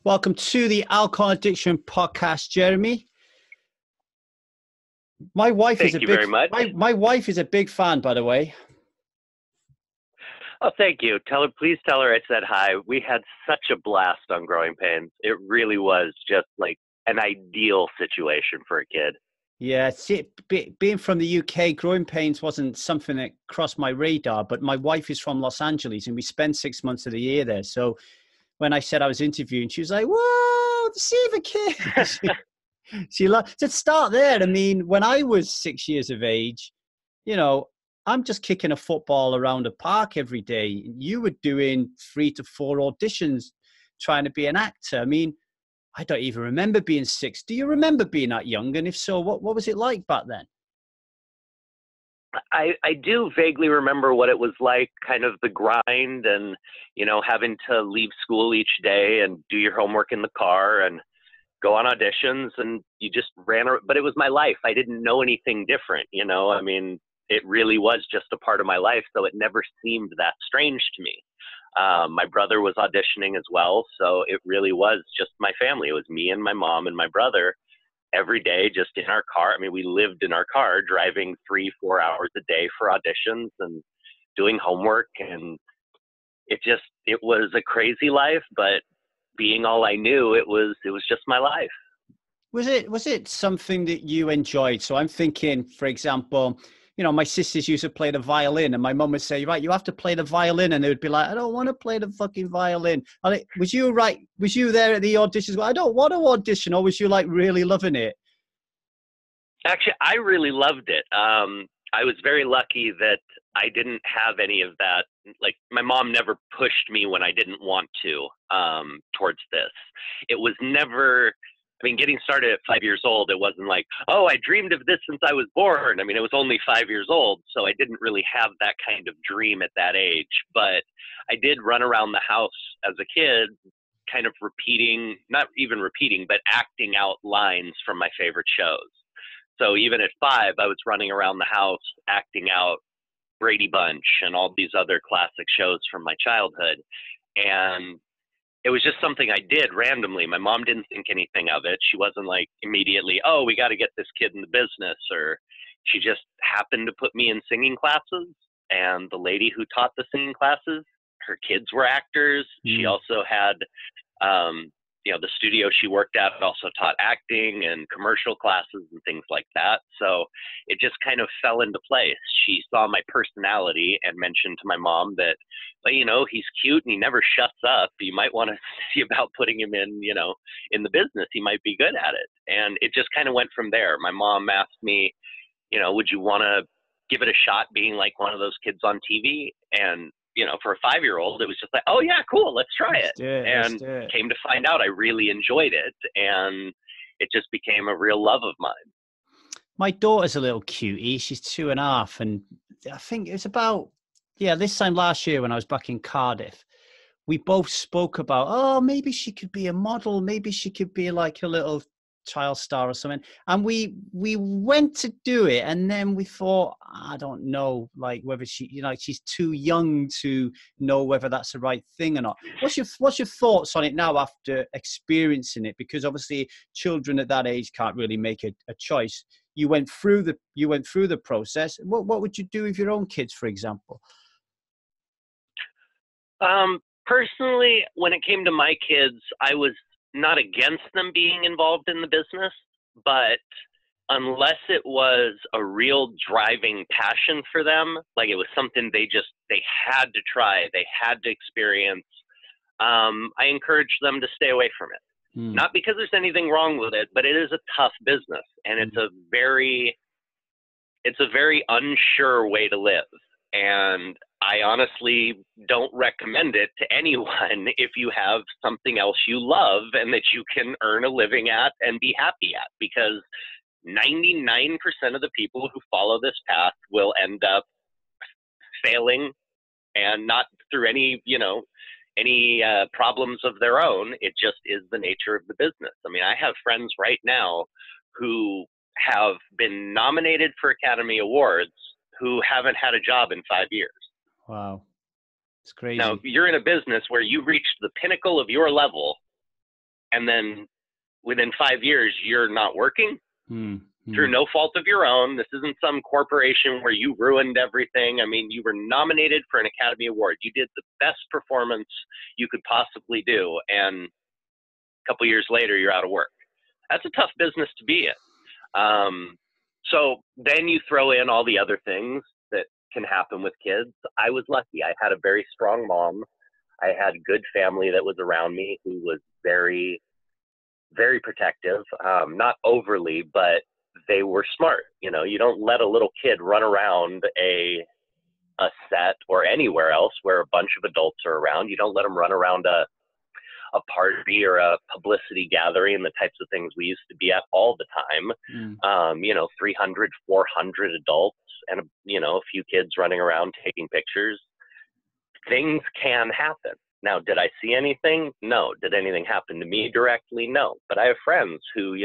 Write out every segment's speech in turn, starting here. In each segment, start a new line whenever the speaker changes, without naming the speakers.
Welcome to the Alcohol Addiction Podcast, Jeremy. My wife is
Thank you very much.
my wife is a big fan, by the way.
Oh, thank you. Please tell her I said hi. We had such a blast on Growing Pains. It really was just like an ideal situation for a kid.
Yeah, see, being from the UK, Growing Pains wasn't something that crossed my radar, but my wife is from Los Angeles and we spend 6 months of the year there. So when I said I was interviewing, she was like, whoa, the Seaver kid. She to start there. I mean, when I was 6 years of age, I'm just kicking a football around a park every day. You were doing 3 to 4 auditions trying to be an actor. I mean, I don't even remember being 6. Do you remember being that young? And if so, what was it like back then?
I do vaguely remember what it was like, kind of the grind and, having to leave school each day and do your homework in the car and go on auditions, and you just but it was my life. I didn't know anything different, I mean, it really was just a part of my life. So it never seemed that strange to me. My brother was auditioning as well. So it really was just my family. It was me and my mom and my brother every day, just in our car. I mean, we lived in our car driving 3-4 hours a day for auditions and doing homework. And it was a crazy life, but being all I knew, it was just my life.
Was it something that you enjoyed? So I'm thinking, for example, my sisters used to play the violin, and my mum would say, right, you have to play the violin. And they would be like, I don't want to play the fucking violin. Was you there at the auditions? I don't want to audition. Or was you like really loving it?
Actually, I really loved it. I was very lucky that I didn't have any of that. Like, my mom never pushed me when I didn't want to, towards this. It was never, getting started at 5 years old, it wasn't like, oh, I dreamed of this since I was born. I mean, it was only 5 years old, so I didn't really have that kind of dream at that age. But I did run around the house as a kid, kind of not even repeating, but acting out lines from my favorite shows. So even at 5, I was running around the house acting out Brady Bunch and all these other classic shows from my childhood. And it was just something I did randomly. My mom didn't think anything of it. She wasn't like immediately, oh, we got to get this kid in the business. Or she just happened to put me in singing classes. And the lady who taught the singing classes, her kids were actors. She also had, the studio she worked at also taught acting and commercial classes and things like that. So it just kind of fell into place. She saw my personality and mentioned to my mom that, well, he's cute and he never shuts up. You might want to see about putting him in, in the business. He might be good at it. And it just kind of went from there. My mom asked me, would you want to give it a shot being like one of those kids on TV? And for a 5-year-old, it was just like, oh yeah, cool, let's try it. And came to find out I really enjoyed it, and it just became a real love of mine.
My daughter's a little cutie. She's 2.5, and I think it was about, this time last year when I was back in Cardiff, we both spoke about, oh, maybe she could be a model, maybe she could be like a little child star or something. And we went to do it, and then we thought, I don't know, like whether she's too young to know whether that's the right thing or not. What's your thoughts on it now after experiencing it? Because obviously children at that age can't really make a choice. You went through the process. What would you do with your own kids, for example?
Personally, when it came to my kids, I was not against them being involved in the business, but unless it was a real driving passion for them, like it was something they had to try, they had to experience, I encouraged them to stay away from it. Not because there's anything wrong with it, but it is a tough business, and it's a very unsure way to live. And I honestly don't recommend it to anyone if you have something else you love and that you can earn a living at and be happy at, because 99% of the people who follow this path will end up failing, and not through any problems of their own. It just is the nature of the business. I mean, I have friends right now who have been nominated for Academy Awards who haven't had a job in 5 years.
Wow. It's crazy.
Now, you're in a business where you reached the pinnacle of your level And then within 5 years, you're not working through
Mm.
no fault of your own. This isn't some corporation where you ruined everything. I mean, you were nominated for an Academy Award. You did the best performance you could possibly do. And a couple years later, you're out of work. That's a tough business to be in. So then you throw in all the other things that can happen with kids. I was lucky. I had a very strong mom. I had good family that was around me who was very, very protective. Not overly, but they were smart. You know, you don't let a little kid run around a set or anywhere else where a bunch of adults are around. You don't let them run around a party or a publicity gathering, the types of things we used to be at all the time. 300, 400 adults and, a few kids running around taking pictures. Things can happen. Now, did I see anything? No. Did anything happen to me directly? No. But I have friends who,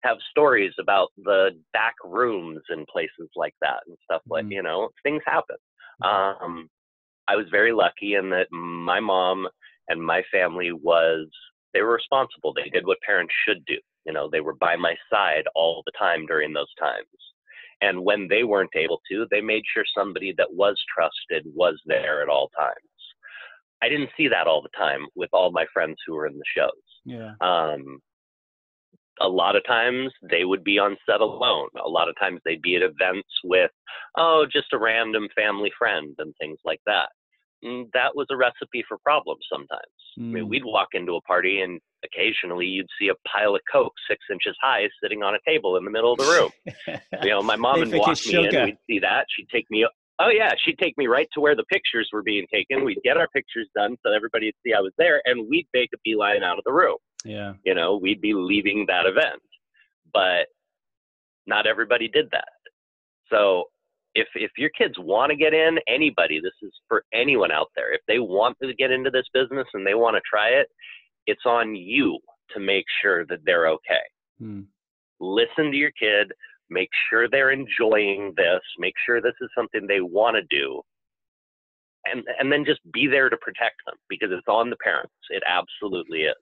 have stories about the back rooms and places like that and stuff like, things happen. I was very lucky in that my mom and my family they were responsible. They did what parents should do. They were by my side all the time during those times. And when they weren't able to, they made sure somebody that was trusted was there at all times. I didn't see that all the time with all my friends who were in the shows.
Yeah.
A lot of times they would be on set alone. A lot of times they'd be at events with, just a random family friend and things like that. And that was a recipe for problems sometimes. I mean, we'd walk into a party and occasionally you'd see a pile of Coke 6 inches high sitting on a table in the middle of the room. My mom would walk me in, we'd see that. She'd take me, she'd take me right to where the pictures were being taken. We'd get our pictures done so everybody would see I was there, and we'd make a beeline out of the room.
Yeah.
We'd be leaving that event, but not everybody did that. So if your kids want to get in, anybody, this is for anyone out there. If they want to get into this business and they want to try it, it's on you to make sure that they're okay. Listen to your kid, make sure they're enjoying this, make sure this is something they want to do, and then just be there to protect them, because it's on the parents. It absolutely is.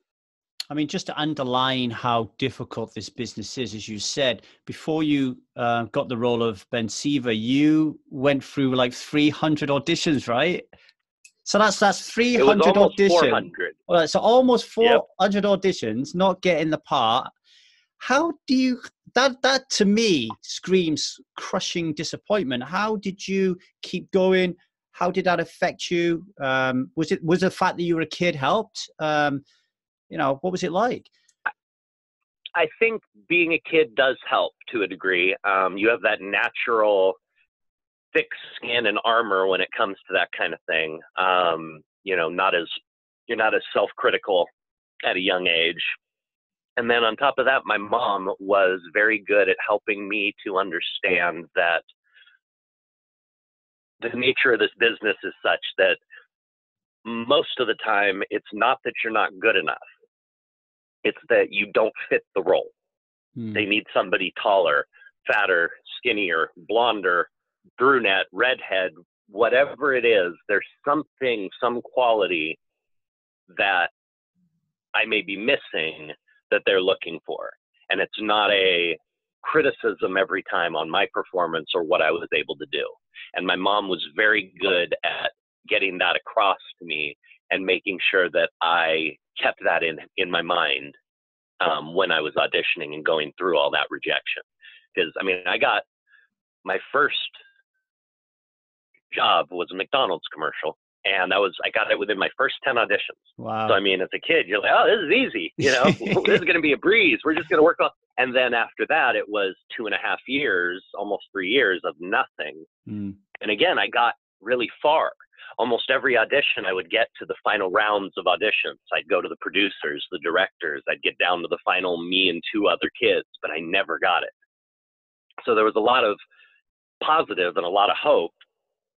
I mean, just to underline how difficult this business is, as you said, before you got the role of Ben Seaver, you went through like 300 auditions, right? So that's 300 auditions. 400. Well, so almost 400 auditions, not getting the part. How do you, that to me screams crushing disappointment. How did you keep going? How did that affect you? Was the fact that you were a kid helped? What was it like?
I think being a kid does help to a degree. You have that natural thick skin and armor when it comes to that kind of thing. You're not as self-critical at a young age. And then on top of that, my mom was very good at helping me to understand that the nature of this business is such that most of the time it's not that you're not good enough. It's that you don't fit the role. They need somebody taller, fatter, skinnier, blonder, brunette, redhead, whatever it is. There's something, some quality that I may be missing that they're looking for. And it's not a criticism every time on my performance or what I was able to do. And my mom was very good at getting that across to me and making sure that I kept that in my mind when I was auditioning and going through all that rejection. Because, I got my first job was a McDonald's commercial, and I got it within my first 10 auditions.
Wow.
So, as a kid, you're like, oh, this is easy. This is going to be a breeze. We're just going to work on. And then after that, it was 2.5 years, almost 3 years of nothing. And again, I got really far. Almost every audition, I would get to the final rounds of auditions. I'd go to the producers, the directors. I'd get down to the final me and 2 other kids, but I never got it. So there was a lot of positive and a lot of hope,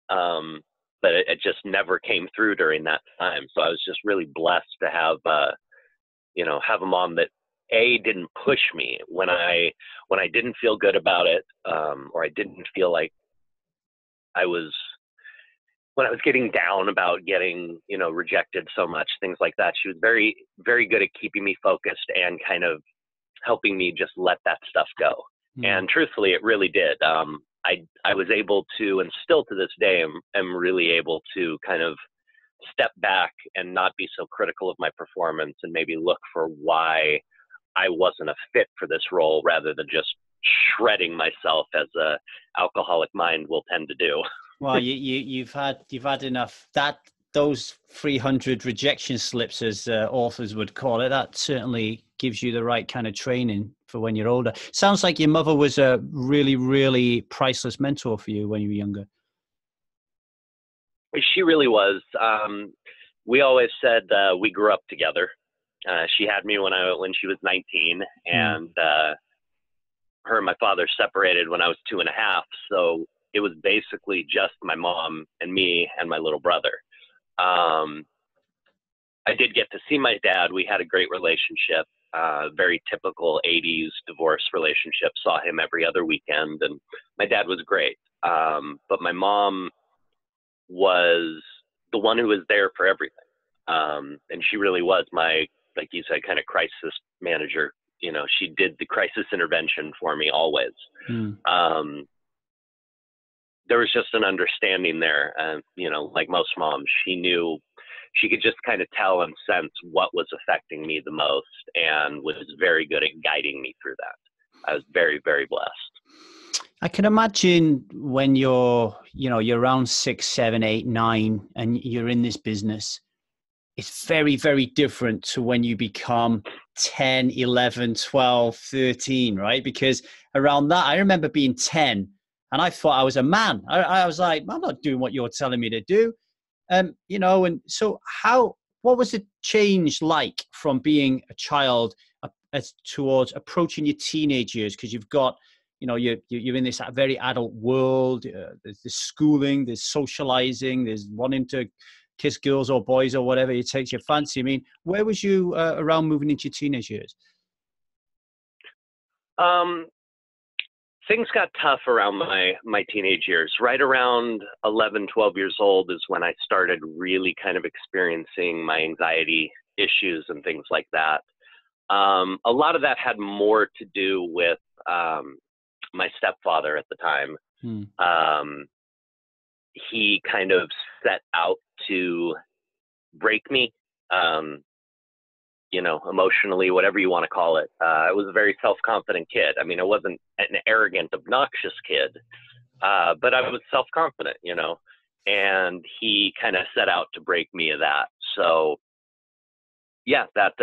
but it just never came through during that time. So I was just really blessed to have a mom that didn't push me when I didn't feel good about it, or I didn't feel like I was when I was getting down about getting, you know, rejected so much, things like that. She was very, very good at keeping me focused and kind of helping me just let that stuff go. And truthfully, it really did. I was able to, and still to this day, am really able to kind of step back and not be so critical of my performance and maybe look for why I wasn't a fit for this role rather than just shredding myself as a alcoholic mind will tend to do.
Well, you've had enough. Those 300 rejection slips, as authors would call it, that certainly gives you the right kind of training for when you're older. Sounds like your mother was a really, really priceless mentor for you when you were younger.
She really was. We always said we grew up together. She had me when she was 19, and her and my father separated when I was 2.5. So it was basically just my mom and me and my little brother. I did get to see my dad. We had a great relationship, very typical 80s divorce relationship. Saw him every other weekend, and my dad was great. But my mom was the one who was there for everything. And she really was my, like you said, kind of crisis manager. You know, she did the crisis intervention for me always. There was just an understanding there. You know, like most moms, she could just kind of tell and sense what was affecting me the most and was very good at guiding me through that. I was very, very blessed.
I can imagine when you're around 6, 7, 8, 9, and you're in this business, it's very, very different to when you become 10, 11, 12, 13, right? Because around that, I remember being 10 and I thought I was a man. I was like, I'm not doing what you're telling me to do. You know, and so what was the change like from being a child towards approaching your teenage years? Because you've got, you know, you're in this very adult world. There's schooling, there's socializing, there's wanting to kiss girls or boys or whatever it takes your fancy. I mean, where was you around moving into your teenage years?
Things got tough around my teenage years. Right around 11, 12 years old is when I started really kind of experiencing my anxiety issues and things like that. A lot of that had more to do with my stepfather at the time. He kind of set out to break me, you know, emotionally, whatever you want to call it. I was a very self-confident kid. I mean, I wasn't an arrogant, obnoxious kid, but I was self-confident, you know, and he kind of set out to break me of that. So yeah, that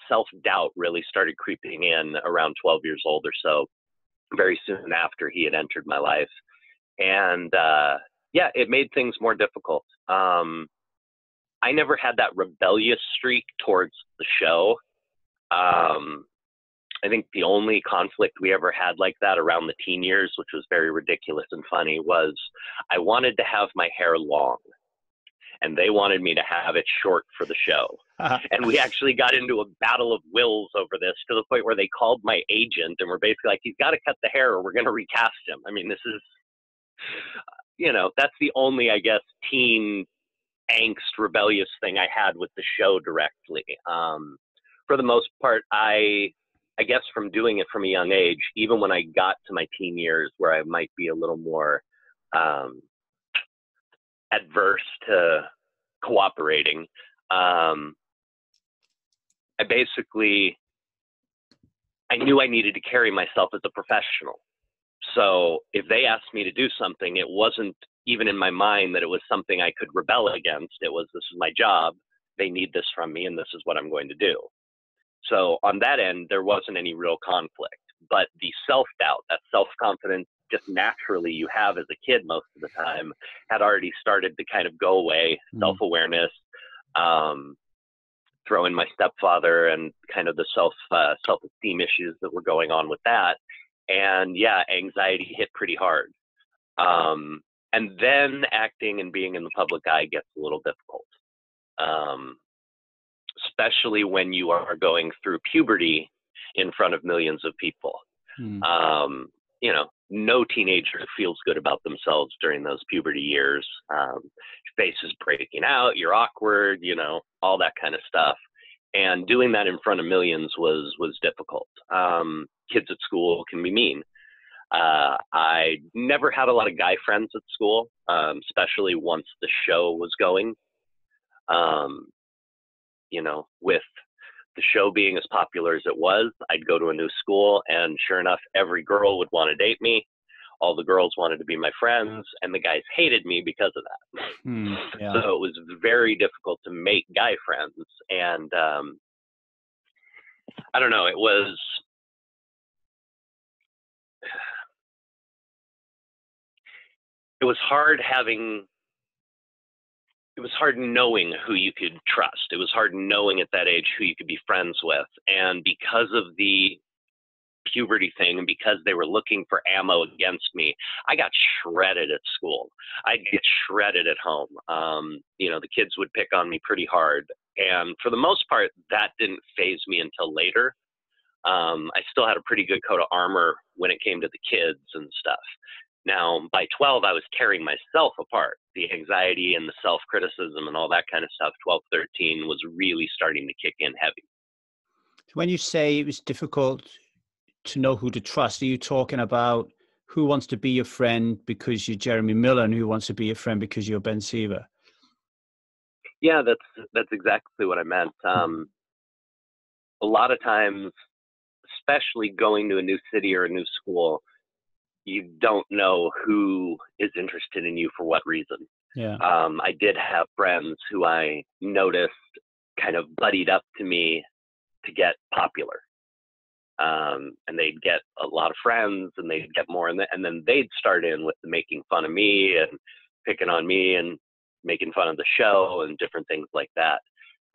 self-doubt really started creeping in around 12 years old or so, very soon after he had entered my life. And yeah, it made things more difficult. I never had that rebellious streak towards the show. I think the only conflict we ever had like that around the teen years, which was very ridiculous and funny, was I wanted to have my hair long and they wanted me to have it short for the show. And we actually got into a battle of wills over this, to the point where they called my agent and were basically like, he's got to cut the hair or we're going to recast him. I mean, this is, you know, that's the only, I guess, teen angst, rebellious thing I had with the show directly. For the most part, I guess from doing it from a young age, even when I got to my teen years where I might be a little more adverse to cooperating, I knew I needed to carry myself as a professional. So if they asked me to do something, it wasn't even in my mind that it was something I could rebel against. It was, this is my job. They need this from me, and this is what I'm going to do. So on that end, there wasn't any real conflict. But the self-doubt, that self-confidence just naturally you have as a kid most of the time, had already started to kind of go away. Self-awareness, throw in my stepfather and kind of the self-esteem issues that were going on with that. And yeah, anxiety hit pretty hard. And then acting and being in the public eye gets a little difficult, especially when you are going through puberty in front of millions of people. You know, no teenager feels good about themselves during those puberty years. Your face is breaking out, you're awkward, you know, all that kind of stuff. And doing that in front of millions was difficult. Kids at school can be mean. I never had a lot of guy friends at school, especially once the show was going. You know, with the show being as popular as it was, I'd go to a new school, and sure enough, every girl would want to date me. All the girls wanted to be my friends, and the guys hated me because of that.
Yeah.
So it was very difficult to make guy friends. And I don't know, it was hard knowing who you could trust. It was hard knowing at that age who you could be friends with. And because of the puberty thing, and because they were looking for ammo against me, I got shredded at school. I'd get shredded at home. You know, the kids would pick on me pretty hard. And for the most part, that didn't faze me until later. I still had a pretty good coat of armor when it came to the kids and stuff. Now, by 12, I was tearing myself apart. The anxiety and the self-criticism and all that kind of stuff, 12, 13, was really starting to kick in heavy.
When you say it was difficult to know who to trust, are you talking about who wants to be your friend because you're Jeremy Miller and who wants to be your friend because you're Ben Seaver?
Yeah, that's exactly what I meant. A lot of times, especially going to a new city or a new school, you don't know who is interested in you for what reason.
Yeah.
I did have friends who I noticed kind of buddied up to me to get popular. And they'd get a lot of friends, and they'd get more, and then they'd start in with the making fun of me and picking on me and making fun of the show and different things like that.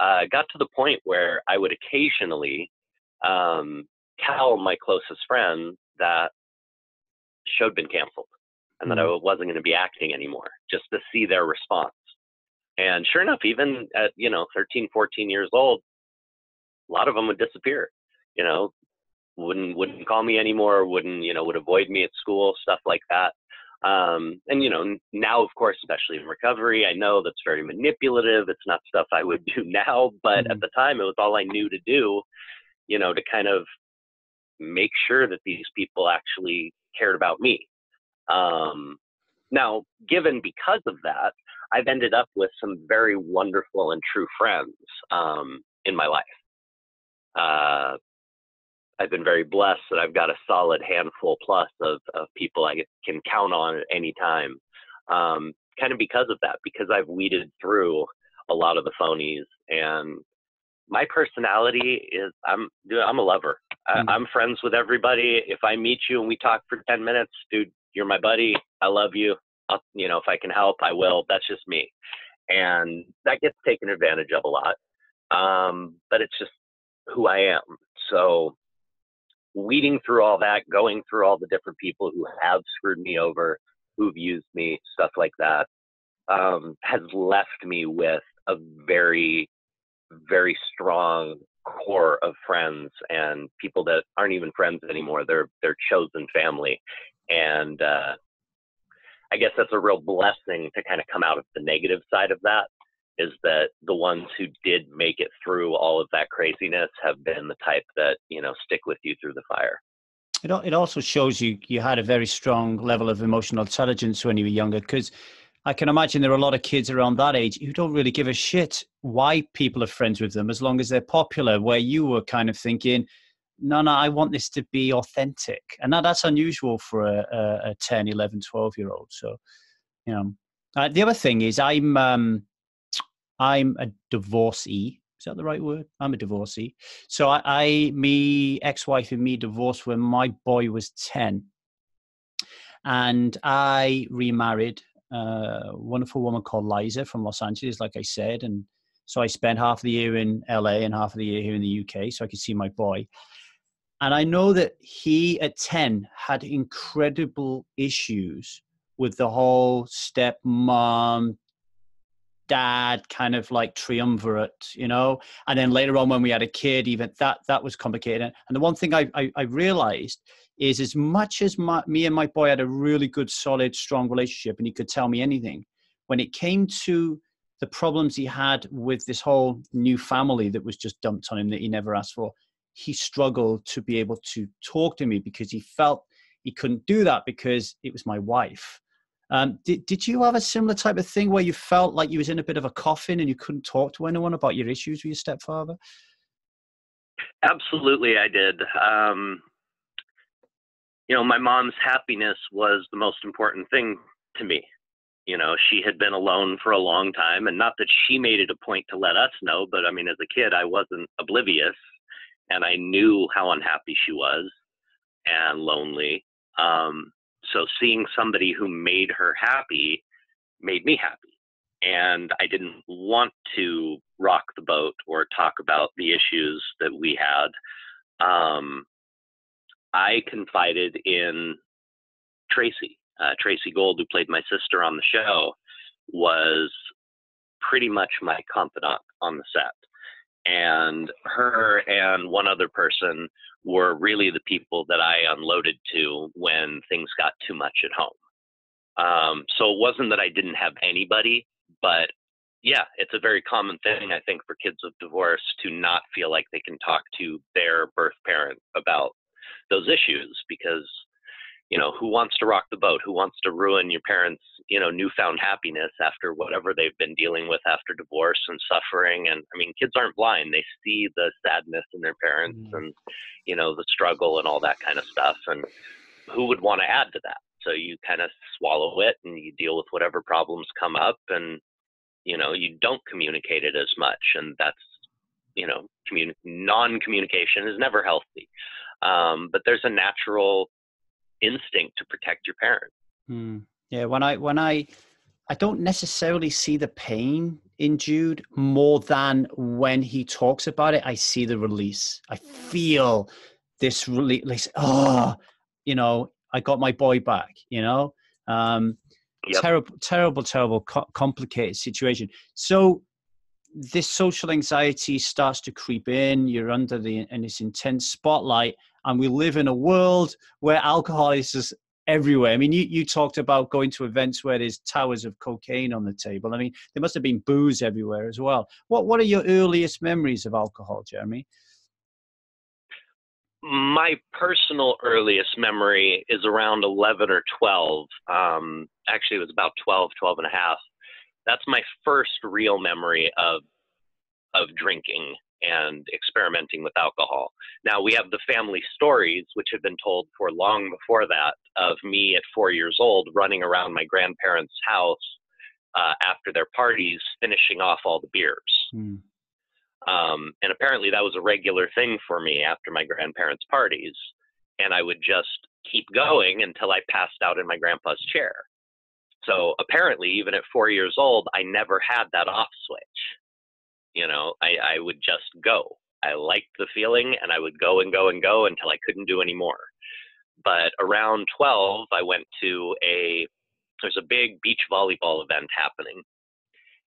Got to the point where I would occasionally tell my closest friend that the show had been canceled and that I wasn't going to be acting anymore, just to see their response. And sure enough, even at, 13, 14 years old, a lot of them would disappear, wouldn't call me anymore, would avoid me at school, stuff like that. And, now, of course, especially in recovery, I know that's very manipulative. It's not stuff I would do now, but at the time it was all I knew to do, to kind of make sure that these people actually cared about me. Now, because of that, I've ended up with some very wonderful and true friends in my life. I've been very blessed that I've got a solid handful plus of people I can count on at any time. Kind of because of that, because I've weeded through a lot of the phonies, and my personality is I'm a lover. I'm friends with everybody. If I meet you and we talk for 10 minutes, dude, you're my buddy. I love you. If I can help, I will. That's just me. And that gets taken advantage of a lot. But it's just who I am. So weeding through all that, going through all the different people who have screwed me over, who've used me, stuff like that, has left me with a very, very strong core of friends and people that aren't even friends anymore. They're chosen family. And I guess that's a real blessing to kind of come out of the negative side of that, is that the ones who did make it through all of that craziness have been the type that, stick with you through the fire.
It also shows you had a very strong level of emotional intelligence when you were younger, because I can imagine there are a lot of kids around that age who don't really give a shit why people are friends with them as long as they're popular, where you were kind of thinking, no, I want this to be authentic. And that's unusual for a 10, 11, 12-year-old. So, the other thing is I'm a divorcee. Is that the right word? I'm a divorcee. So me ex-wife and me divorced when my boy was 10. And I remarried a wonderful woman called Liza from Los Angeles, like I said. And so I spent half of the year in LA and half of the year here in the UK so I could see my boy. And I know that he, at 10, had incredible issues with the whole stepmom dad kind of like triumvirate, you know. And then later on when we had a kid, even that was complicated. And the one thing I realized is, as much as me and my boy had a really good, solid, strong relationship, and he could tell me anything, when it came to the problems he had with this whole new family that was just dumped on him that he never asked for, he struggled to be able to talk to me because he felt he couldn't do that because it was my wife. Did you have a similar type of thing where you felt like you was in a bit of a coffin and you couldn't talk to anyone about your issues with your stepfather?
Absolutely, I did. My mom's happiness was the most important thing to me. She had been alone for a long time, and not that she made it a point to let us know, but I mean, as a kid, I wasn't oblivious, and I knew how unhappy she was and lonely. So seeing somebody who made her happy made me happy. And I didn't want to rock the boat or talk about the issues that we had. I confided in Tracy. Tracy Gold, who played my sister on the show, was pretty much my confidant on the set. And her and one other person were really the people that I unloaded to when things got too much at home. So it wasn't that I didn't have anybody, but yeah, it's a very common thing, I think, for kids of divorce to not feel like they can talk to their birth parent about those issues, because who wants to rock the boat? Who wants to ruin your parents' newfound happiness after whatever they've been dealing with after divorce and suffering? And I mean, kids aren't blind. They see the sadness in their parents and the struggle and all that kind of stuff. And who would want to add to that? So you kind of swallow it and you deal with whatever problems come up, and you don't communicate it as much. And that's non-communication is never healthy. But there's a natural instinct to protect your parent.
Yeah, when I don't necessarily see the pain in Jude more than when he talks about it. I see the release. I feel this release. Oh, I got my boy back. Yep. Terrible, complicated situation. So this social anxiety starts to creep in. You're under this intense spotlight, and we live in a world where alcohol is just everywhere. I mean, you talked about going to events where there's towers of cocaine on the table. I mean, there must have been booze everywhere as well. What are your earliest memories of alcohol, Jeremy?
My personal earliest memory is around 11 or 12. Actually, it was about 12 and a half. That's my first real memory of drinking and experimenting with alcohol. Now, we have the family stories, which have been told for long before that, of me at 4 years old running around my grandparents' house after their parties, finishing off all the beers. And apparently that was a regular thing for me after my grandparents' parties. And I would just keep going until I passed out in my grandpa's chair. So apparently, even at 4 years old, I never had that off switch. I would just go. I liked the feeling, and I would go and go and go until I couldn't do any more. But around 12, I went to there's a big beach volleyball event happening.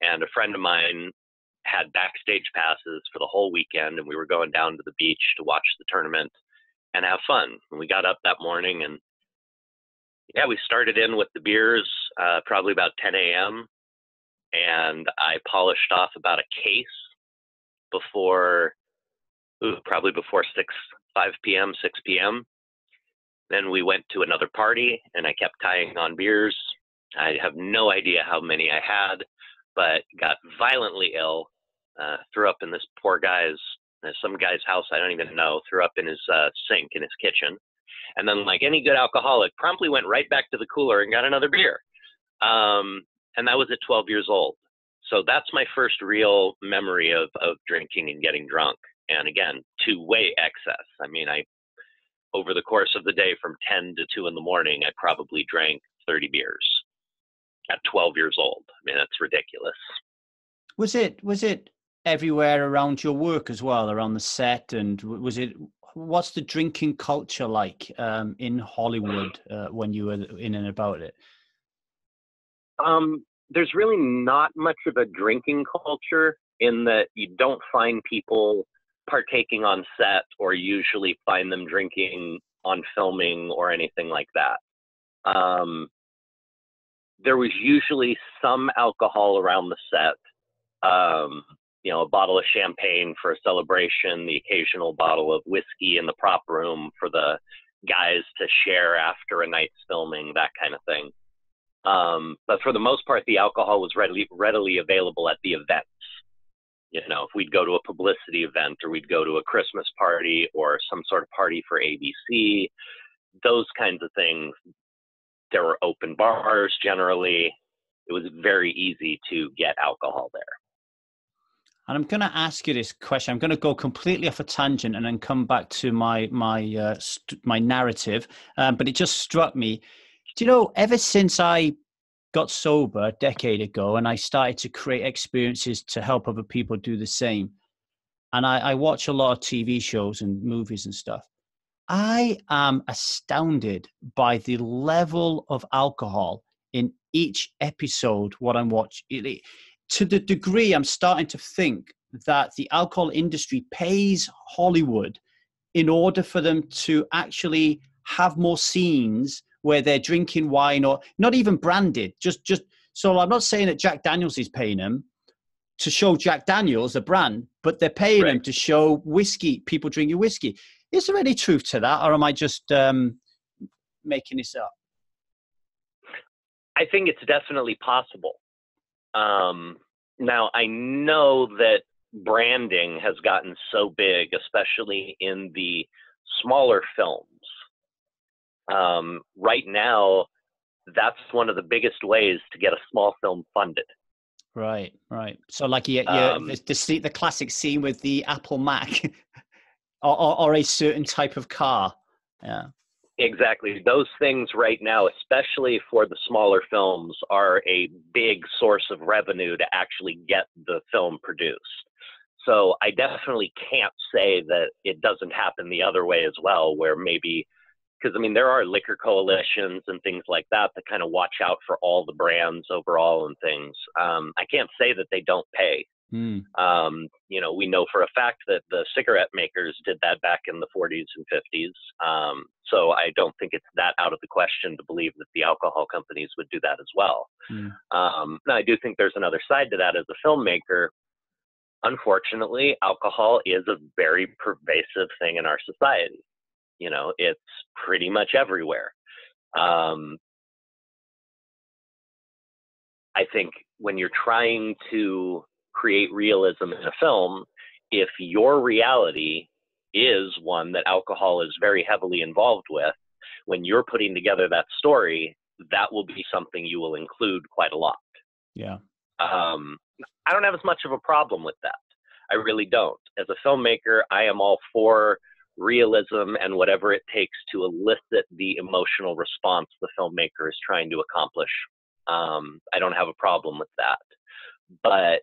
And a friend of mine had backstage passes for the whole weekend, and we were going down to the beach to watch the tournament and have fun. And we got up that morning, and yeah, we started in with the beers, probably about 10 a.m. And I polished off about a case probably before 5 p.m., 6 p.m. Then we went to another party, and I kept tying on beers. I have no idea how many I had, but got violently ill, threw up in this poor some guy's house, I don't even know, threw up in his sink in his kitchen. And then, like any good alcoholic, promptly went right back to the cooler and got another beer. And that was at 12 years old. So that's my first real memory of drinking and getting drunk. And again, two-way excess. I mean, over the course of the day from 10 to 2 in the morning, I probably drank 30 beers at 12 years old. I mean, that's ridiculous.
Was it everywhere around your work as well, around the set? And what's the drinking culture like in Hollywood when you were in and about it?
there's really not much of a drinking culture in that you don't find people partaking on set or usually find them drinking on filming or anything like that. There was usually some alcohol around the set. A bottle of champagne for a celebration, the occasional bottle of whiskey in the prop room for the guys to share after a night's filming, that kind of thing. But for the most part, the alcohol was readily available at the events. If we'd go to a publicity event or we'd go to a Christmas party or some sort of party for ABC, those kinds of things, there were open bars generally. It was very easy to get alcohol there.
And I'm going to ask you this question. I'm going to go completely off a tangent and then come back to my narrative. But it just struck me. Do you know, ever since I got sober a decade ago and I started to create experiences to help other people do the same, and I watch a lot of TV shows and movies and stuff, I am astounded by the level of alcohol in each episode, what I'm watching. To the degree I'm starting to think that the alcohol industry pays Hollywood in order for them to actually have more scenes where they're drinking wine, or not even branded. So I'm not saying that Jack Daniels is paying them to show Jack Daniels, the brand, but they're paying them to show whiskey, people drinking whiskey. Is there any truth to that, or am I just making this up?
I think it's definitely possible. Now, I know that branding has gotten so big, especially in the smaller films. Right now, that's one of the biggest ways to get a small film funded.
Right. So like the classic scene with the Apple Mac or a certain type of car. Yeah.
Exactly. Those things right now, especially for the smaller films, are a big source of revenue to actually get the film produced. So I definitely can't say that it doesn't happen the other way as well, where maybe, because there are liquor coalitions and things like that that kind of watch out for all the brands overall and things. I can't say that they don't pay. We know for a fact that the cigarette makers did that back in the 40s and 50s. So I don't think it's that out of the question to believe that the alcohol companies would do that as well. Now, I do think there's another side to that as a filmmaker. Unfortunately, alcohol is a very pervasive thing in our society. It's pretty much everywhere. I think when you're trying to create realism in a film, if your reality is one that alcohol is very heavily involved with, when you're putting together that story, that will be something you will include quite a lot.
Yeah.
I don't have as much of a problem with that. I really don't. As a filmmaker, I am all for realism and whatever it takes to elicit the emotional response the filmmaker is trying to accomplish. I don't have a problem with that. But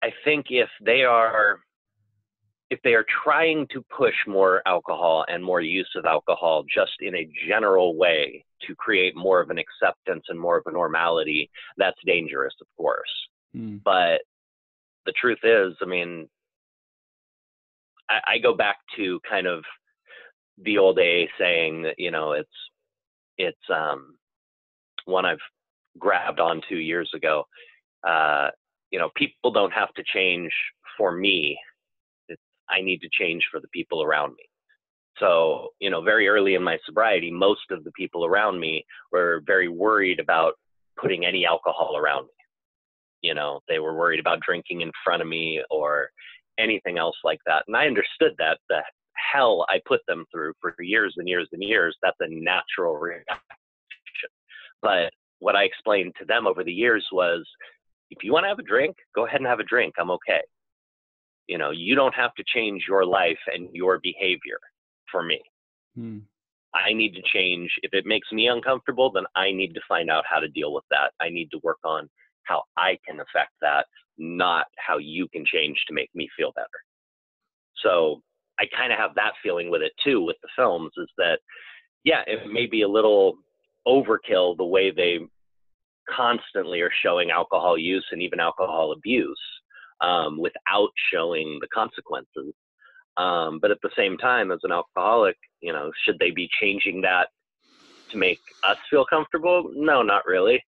I think if they are trying to push more alcohol and more use of alcohol just in a general way to create more of an acceptance and more of a normality, that's dangerous, of course. But the truth is, I go back to kind of the old AA saying that, it's one I've grabbed onto years ago. People don't have to change for me. I need to change for the people around me. So, very early in my sobriety, most of the people around me were very worried about putting any alcohol around me. They were worried about drinking in front of me or anything else like that. And I understood that the hell I put them through for years and years and years, that's a natural reaction. But what I explained to them over the years was, if you want to have a drink, go ahead and have a drink. I'm okay. You don't have to change your life and your behavior for me. I need to change. If it makes me uncomfortable, then I need to find out how to deal with that. I need to work on how I can affect that, not how you can change to make me feel better. So I kind of have that feeling with it too, with the films, is that, yeah, it may be a little overkill the way they constantly are showing alcohol use and even alcohol abuse, without showing the consequences. But at the same time, as an alcoholic, you know, should they be changing that to make us feel comfortable? No, not really.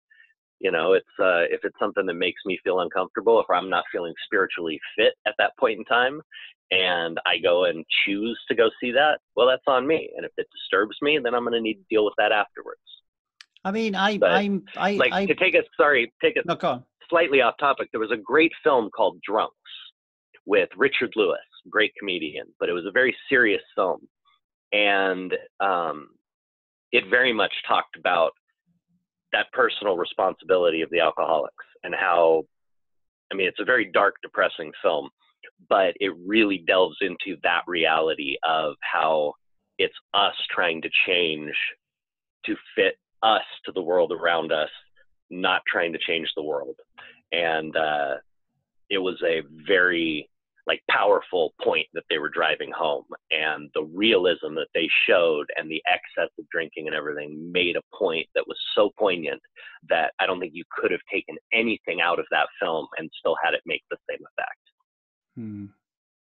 You know, it's if it's something that makes me feel uncomfortable, if I'm not feeling spiritually fit at that point in time, and I go and choose to go see that, well, that's on me. And if it disturbs me, then I'm going to need to deal with that afterwards.
I mean,
To take it
no, go on.
slightly off topic, there was a great film called Drunks with Richard Lewis, great comedian, but it was a very serious film. And it very much talked about that personal responsibility of the alcoholics and how, I mean, it's a very dark, depressing film, but it really delves into that reality of how it's us trying to change to fit us to the world around us, not trying to change the world. And it was a very powerful point that they were driving home, and the realism that they showed and the excess of drinking and everything made a point that was so poignant that I don't think you could have taken anything out of that film and still had it make the same effect.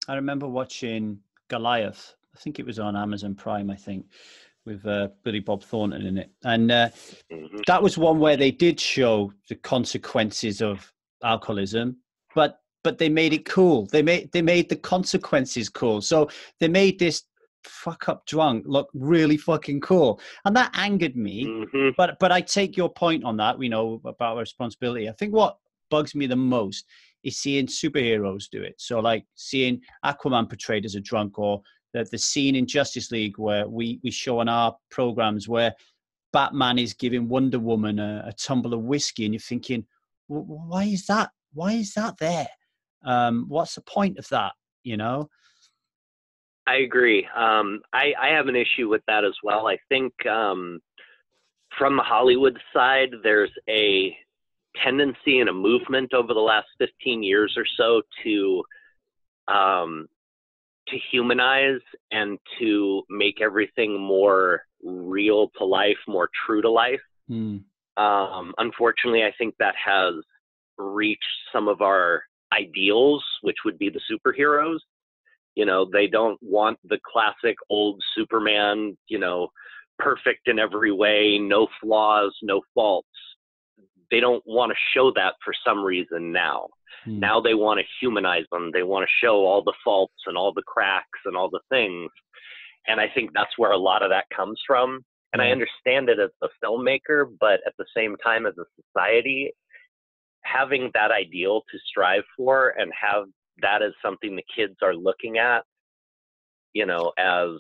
I remember watching Goliath. I think it was on Amazon Prime, I think, with Billy Bob Thornton in it. And that was one where they did show the consequences of alcoholism, but they made it cool. They made the consequences cool. So they made this fuck up drunk look really fucking cool. And that angered me. But I take your point on that, we know about responsibility. I think what bugs me the most is seeing superheroes do it. So like seeing Aquaman portrayed as a drunk, or the scene in Justice League where we show on our programs where Batman is giving Wonder Woman a tumble of whiskey, and you're thinking, why is that? Why is that there? What's the point of that? You know?
I agree. I have an issue with that as well. I think from the Hollywood side, there's a tendency and a movement over the last 15 years or so to humanize and to make everything more real to life, more true to life. Unfortunately, I think that has reached some of our ideals, which would be the superheroes. You know, they don't want the classic old Superman, you know, perfect in every way, no flaws, no faults. They don't want to show that for some reason now. Now they want to humanize them. They want to show all the faults and all the cracks and all the things. And I think that's where a lot of that comes from. And I understand it as a filmmaker, but at the same time, as a society, having that ideal to strive for and have that as something the kids are looking at, you know, as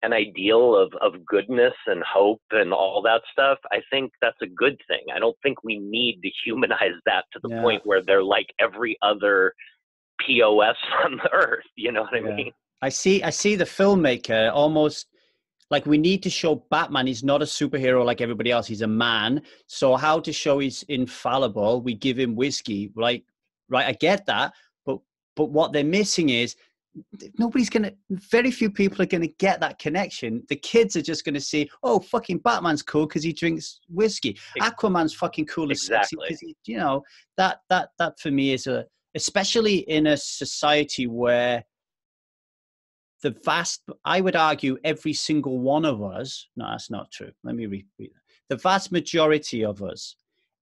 an ideal of goodness and hope and all that stuff, I think that's a good thing. I don't think we need to humanize that to the point where they're like every other POS on the earth. You know what I mean?
I see the filmmaker almost like, we need to show Batman is not a superhero like everybody else. He's a man. So how to show he's infallible? We give him whiskey, right? I get that. But what they're missing is very few people are going to get that connection. The kids are just going to see, oh, fucking Batman's cool because he drinks whiskey. Aquaman's fucking cool and sexy because he, you know, that for me is especially in a society where I would argue every single one of us, no, that's not true. Let me repeat that. The vast majority of us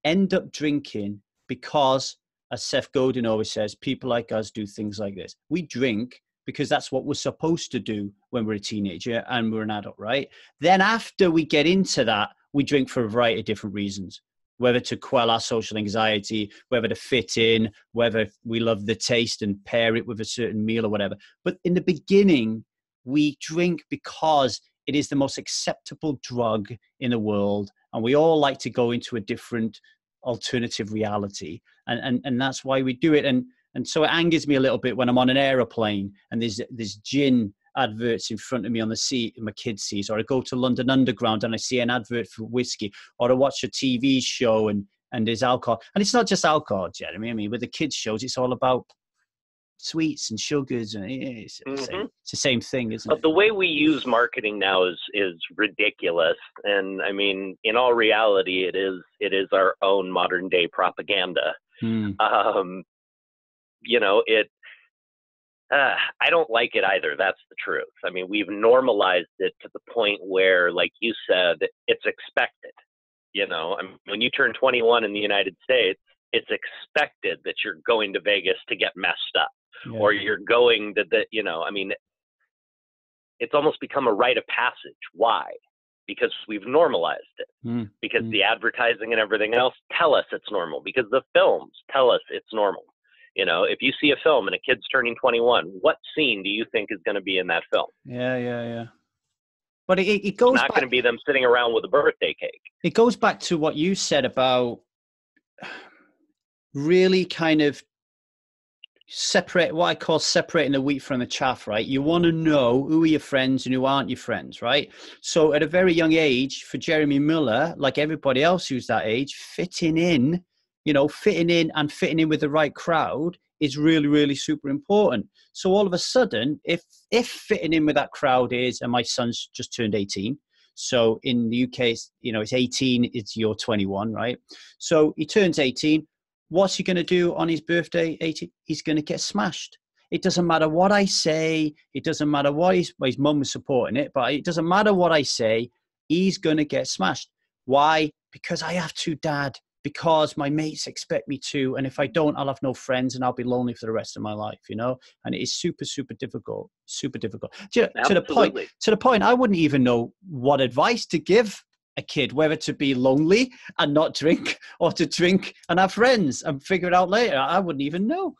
end up drinking because, as Seth Godin always says, people like us do things like this. We drink because that's what we're supposed to do when we're a teenager and we're an adult, right? Then after we get into that, we drink for a variety of different reasons, whether to quell our social anxiety, whether to fit in, whether we love the taste and pair it with a certain meal or whatever. But in the beginning, we drink because it is the most acceptable drug in the world. And we all like to go into a different alternative reality. And that's why we do it. And so it angers me a little bit when I'm on an aeroplane and there's gin adverts in front of me on the seat in my kids' seats, or I go to London Underground and I see an advert for whiskey, or I watch a TV show and there's alcohol. And it's not just alcohol, Jeremy. I mean, with the kids' shows, it's all about sweets and sugars, and it's
Mm-hmm.
it's the same thing, isn't
But
it?
the way we use marketing now is ridiculous. And I mean, in all reality, it is our own modern day propaganda.
Mm.
You know, I don't like it either. That's the truth. I mean, we've normalized it to the point where, like you said, it's expected. You know, I mean, when you turn 21 in the United States, it's expected that you're going to Vegas to get messed up,
Yeah.
or you're going to you know, I mean, it's almost become a rite of passage. Why? Because we've normalized it.
Mm.
Because the advertising and everything else tell us it's normal. Because the films tell us it's normal. You know, if you see a film and a kid's turning 21, what scene do you think is going to be in that film?
Yeah. But it
It's
goes
not
back.
going to be them sitting around with a birthday cake.
It goes back to what you said about really kind of separate, what I call separating the wheat from the chaff, right? You want to know who are your friends and who aren't your friends, right? So at a very young age, for Jeremy Miller, like everybody else who's that age, fitting in and fitting in with the right crowd is really, really super important. So all of a sudden, if fitting in with that crowd is, and my son's just turned 18, so in the UK, it's 18, it's you're 21, right? So he turns 18. What's he going to do on his birthday, 80? He's going to get smashed. It doesn't matter what I say. It doesn't matter what his mum was supporting it, but it doesn't matter what I say. He's going to get smashed. Why? Because I have to, Dad. Because my mates expect me to. And if I don't, I'll have no friends and I'll be lonely for the rest of my life, And it is super, super difficult. Super difficult. To the point, I wouldn't even know what advice to give a kid, whether to be lonely and not drink or to drink and have friends and figure it out later. I wouldn't even know.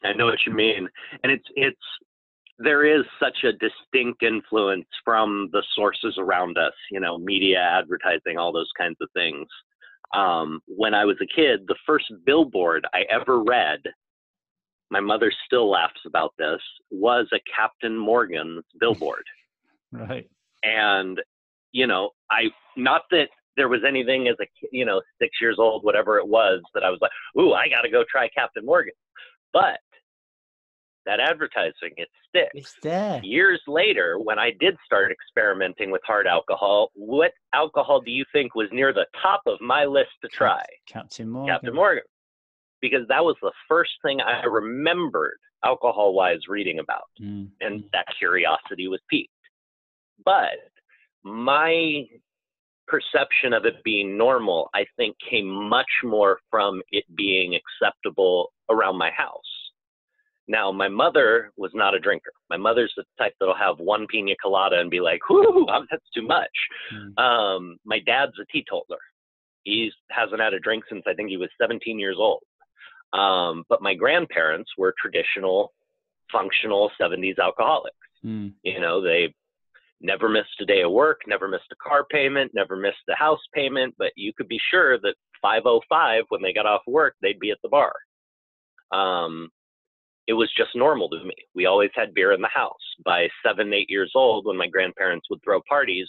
I know what you mean. And there is such a distinct influence from the sources around us, media, advertising, all those kinds of things. When I was a kid, the first billboard I ever read, my mother still laughs about this, was a Captain Morgan's billboard.
Right.
And not that there was anything as a 6 years old, whatever it was, that I was like, ooh, I got to go try Captain Morgan. But that advertising, it sticks.
It's there.
Years later, when I did start experimenting with hard alcohol, what alcohol do you think was near the top of my list to try?
Captain Morgan.
Captain Morgan. Because that was the first thing I remembered alcohol-wise reading about. And that curiosity was piqued. But my perception of it being normal, I think, came much more from it being acceptable around my house. Now, my mother was not a drinker. My mother's the type that'll have one pina colada and be like, whoo, that's too much. My dad's a teetotaler. He hasn't had a drink since I think he was 17 years old. But my grandparents were traditional, functional 70s alcoholics. They never missed a day of work, never missed a car payment, never missed a house payment, but you could be sure that 5:05, when they got off work, they'd be at the bar. It was just normal to me. We always had beer in the house. By 7, 8 years old, when my grandparents would throw parties,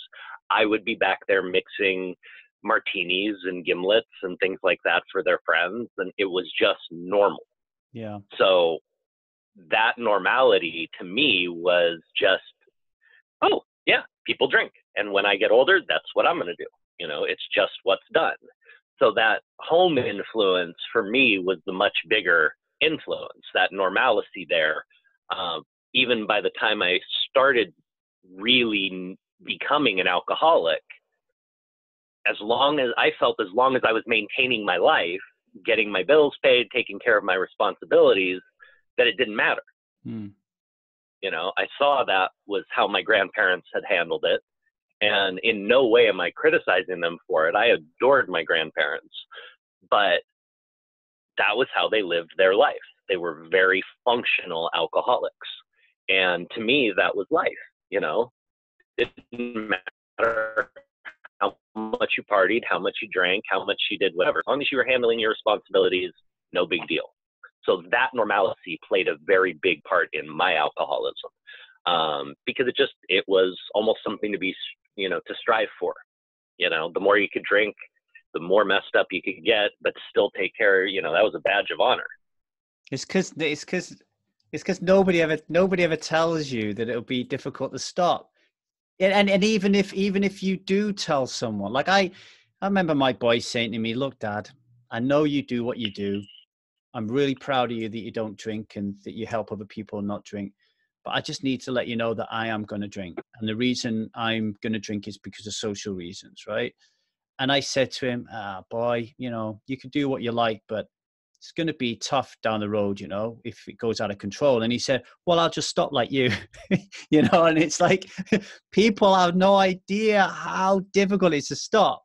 I would be back there mixing martinis and gimlets and things like that for their friends, and it was just normal.
Yeah.
So that normality to me was just, oh, yeah, people drink. And when I get older, that's what I'm going to do. It's just what's done. So that home influence for me was the much bigger influence, that normalcy there. Even by the time I started really becoming an alcoholic, as long as I was maintaining my life, getting my bills paid, taking care of my responsibilities, that it didn't matter. I saw that was how my grandparents had handled it. And in no way am I criticizing them for it. I adored my grandparents, but that was how they lived their life. They were very functional alcoholics. And to me, that was life. It didn't matter how much you partied, how much you drank, how much you did whatever. As long as you were handling your responsibilities, no big deal. So that normalcy played a very big part in my alcoholism, because it was almost something to be, to strive for. The more you could drink, the more messed up you could get, but still take care. That was a badge of honor.
It's because nobody ever tells you that it'll be difficult to stop. And even if you do tell someone, like I remember my boy saying to me, "Look, Dad, I know you do what you do. I'm really proud of you that you don't drink and that you help other people not drink. But I just need to let you know that I am going to drink. And the reason I'm going to drink is because of social reasons, right?" And I said to him, "Boy, you can do what you like, but it's going to be tough down the road, if it goes out of control." And he said, "Well, I'll just stop like you." And it's like people have no idea how difficult it is to stop.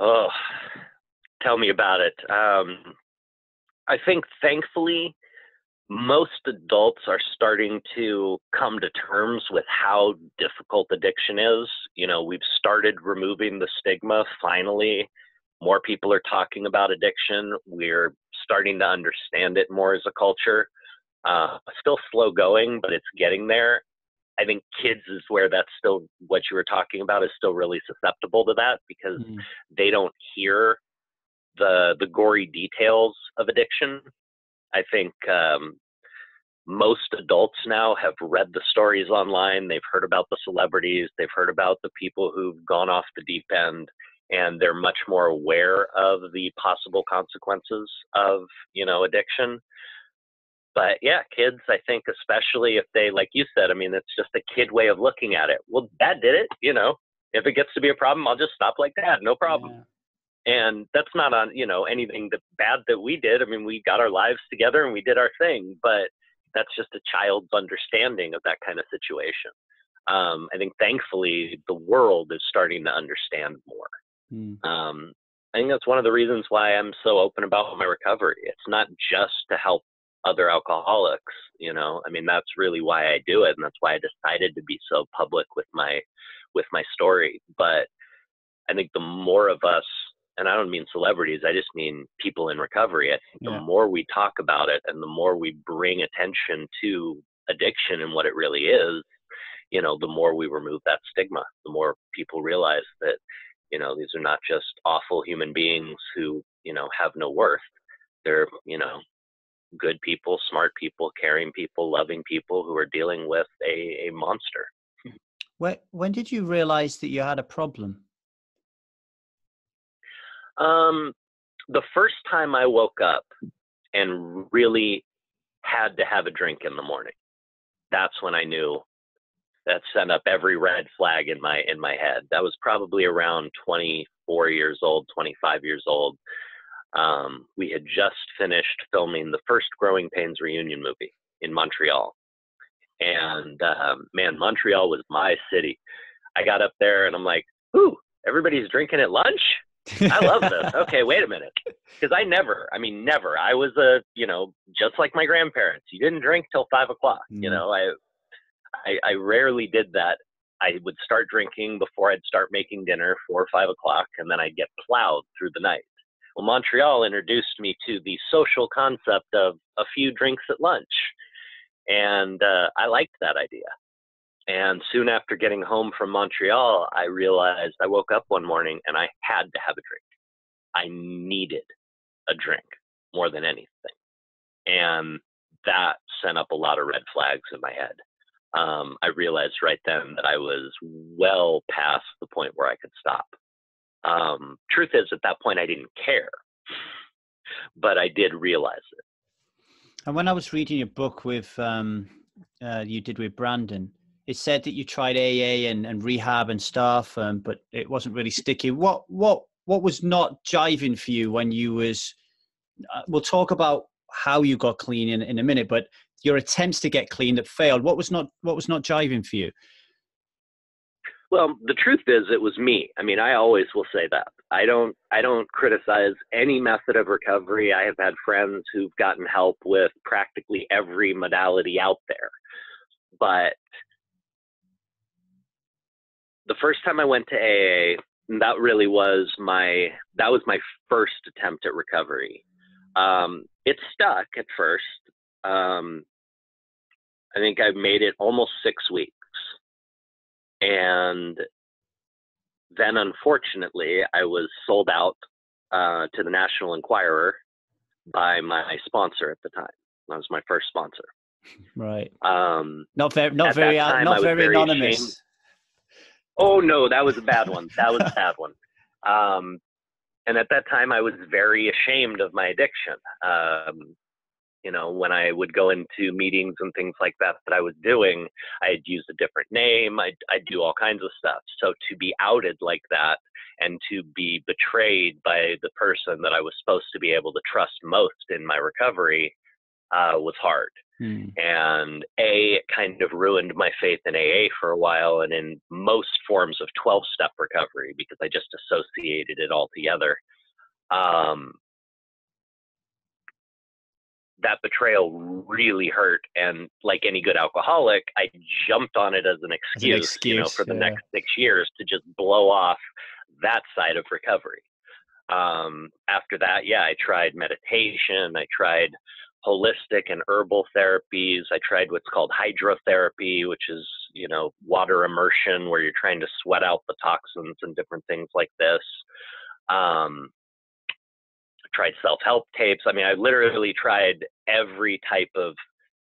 Oh, tell me about it. I think thankfully most adults are starting to come to terms with how difficult addiction is. We've started removing the stigma finally. More people are talking about addiction. We're starting to understand it more as a culture. Still slow going, but it's getting there. I think kids is where that's still what you were talking about is still really susceptible to that because they don't hear the gory details of addiction. I think most adults now have read the stories online. They've heard about the celebrities. They've heard about the people who've gone off the deep end, and they're much more aware of the possible consequences of, addiction. But yeah, kids, I think, especially if they, like you said, I mean, it's just a kid way of looking at it. Well, Dad did it, if it gets to be a problem, I'll just stop like Dad, no problem.
Yeah.
And that's not on, anything bad that we did. I mean, we got our lives together and we did our thing, but that's just a child's understanding of that kind of situation. I think thankfully the world is starting to understand more. I think that's one of the reasons why I'm so open about my recovery. It's not just to help other alcoholics, I mean, that's really why I do it. And that's why I decided to be so public with my story. But I think the more of us, and I don't mean celebrities, I just mean people in recovery. I think the more we talk about it and the more we bring attention to addiction and what it really is, the more we remove that stigma, the more people realize that, these are not just awful human beings who, have no worth. They're, good people, smart people, caring people, loving people who are dealing with a monster.
When did you realize that you had a problem?
The first time I woke up and really had to have a drink in the morning, that's when I knew. That sent up every red flag in my head. That was probably around 24 years old, 25 years old. We had just finished filming the first Growing Pains reunion movie in Montreal. And man, Montreal was my city. I got up there and I'm like, ooh, everybody's drinking at lunch? I love this. Okay, wait a minute. Because never. I was just like my grandparents. You didn't drink till 5 o'clock. I rarely did that. I would start drinking before I'd start making dinner, 4 or 5 o'clock, and then I'd get plowed through the night. Well, Montreal introduced me to the social concept of a few drinks at lunch. And I liked that idea. And soon after getting home from Montreal, I realized I woke up one morning and I had to have a drink. I needed a drink more than anything. And that sent up a lot of red flags in my head. I realized right then that I was well past the point where I could stop. Truth is, at that point, I didn't care, but I did realize it.
And when I was reading your book with you did with Brandon, it said that you tried AA and rehab and stuff, but it wasn't really sticky. What was not jiving for you when you was? We'll talk about how you got clean in a minute, but your attempts to get clean that failed. What was not jiving for you?
Well, the truth is, it was me. I mean, I always will say that. I don't criticize any method of recovery. I have had friends who've gotten help with practically every modality out there. But the first time I went to AA, that really was my first attempt at recovery. It stuck at first. I think I made it almost 6 weeks. And then, unfortunately, I was sold out to the National Enquirer by my sponsor at the time. That was my first sponsor.
Right.
Not
very
anonymous.
Ashamed.
Oh no, that was a bad one. That was a bad one. And at that time, I was very ashamed of my addiction. You know, when I would go into meetings and things like that I was doing, I'd use a different name. I'd do all kinds of stuff. So to be outed like that and to be betrayed by the person that I was supposed to be able to trust most in my recovery was hard. And it kind of ruined my faith in AA for a while and in most forms of 12-step recovery because I just associated it all together. That betrayal really hurt. And like any good alcoholic, I jumped on it as an excuse, you know, for the next 6 years to just blow off that side of recovery. After that, I tried meditation. I tried holistic and herbal therapies. I tried what's called hydrotherapy, which is, you know, water immersion where you're trying to sweat out the toxins and different things like this. Tried self-help tapes. I mean, I literally tried every type of